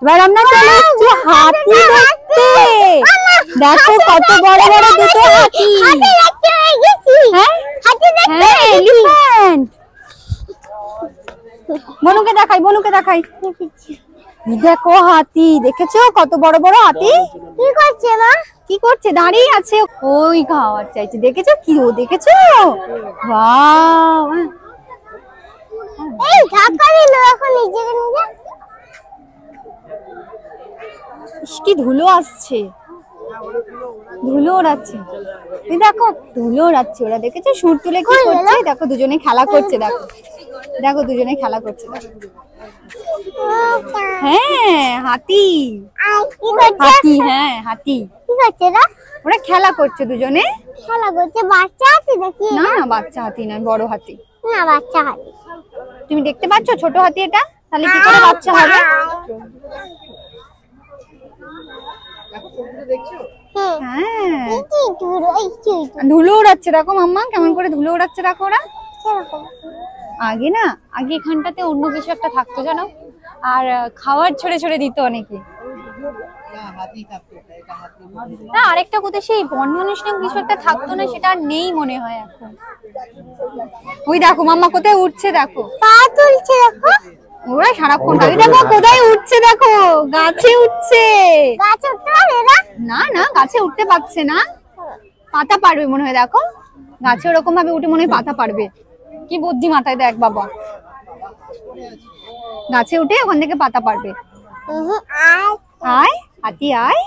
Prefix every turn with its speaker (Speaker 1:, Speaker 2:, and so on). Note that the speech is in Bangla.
Speaker 1: এবার আমরা চলে এসেছি হাতি দেখতে। দেখো কত বড় বড় দুটো হাতি। হ্যাঁ এলিফ্যান্ট। বনুকে দেখাই, বনুকে দেখাই। দেখো হাতি, দেখেছো কত বড় বড় হাতি?
Speaker 2: কি করছে মা?
Speaker 1: কি করছে? দাঁড়িয়ে আছে, ওই খাওয়ার চাইছে। দেখেছো কি? ও দেখেছো? ওয়াও,
Speaker 2: এই ধাক্কা দিল এখন নিজেকে নিজে।
Speaker 1: কি ধুলো আসছে, ধুলো ওড়াচ্ছে। এই দেখো ধুলো ওড়াচ্ছে ওরা। দেখেছো সুর তুলে কি করছে? দেখো দুজনে খেলা করছে। দেখো দেখো দুজনে খেলা করছে। হ্যাঁ হাতি, হাতি, হ্যাঁ হাতি।
Speaker 2: কি করছে না?
Speaker 1: ওরা খেলা করছে দুজনে।
Speaker 2: খেলা করছে বাচ্চা হাতি নাকি?
Speaker 1: না না বাচ্চা হাতি নয়, বড় হাতি।
Speaker 2: না বাচ্চা হাতি।
Speaker 1: তুমি দেখতে পাচ্ছ ছোট হাতি এটা? তাহলে কি করে বাচ্চা হবে? হ্যাঁ ধুলো ওড়াচ্ছে। দেখো মাম্মা কেমন করে ধুলো ওড়াচ্ছে। দেখো ওরা আগে না, আগে এখানটাতে অন্য কিছু একটা থাকতো জানো, আর খাবার ছড়ে ছড়ে দিত অনেকে। না আরেকটা কোথায় সেই বনমানুষের কিছু একটা থাকতো না, সেটা আর নেই মনে হয় এখন। ওই দেখো মাম্মা কোথায় উঠছে, দেখো
Speaker 2: পা তুলছে। দেখো
Speaker 1: ওরা সারাক্ষণ খালি। দেখো কোথায় উঠছে, দেখো গাছে উঠছে।
Speaker 2: গাছে উঠতে পারে না?
Speaker 1: না না গাছে উঠতে পারছে না, পাতা পারবে মনে হয়। দেখো গাছে ওরকম ভাবে উঠে মনে হয় পাতা পারবে। কি বুদ্ধি মাথায় দেখ বাবা, গাছে উঠে ওখান থেকে পাতা পারবে।
Speaker 2: আয়
Speaker 1: আয় হাতি আয়।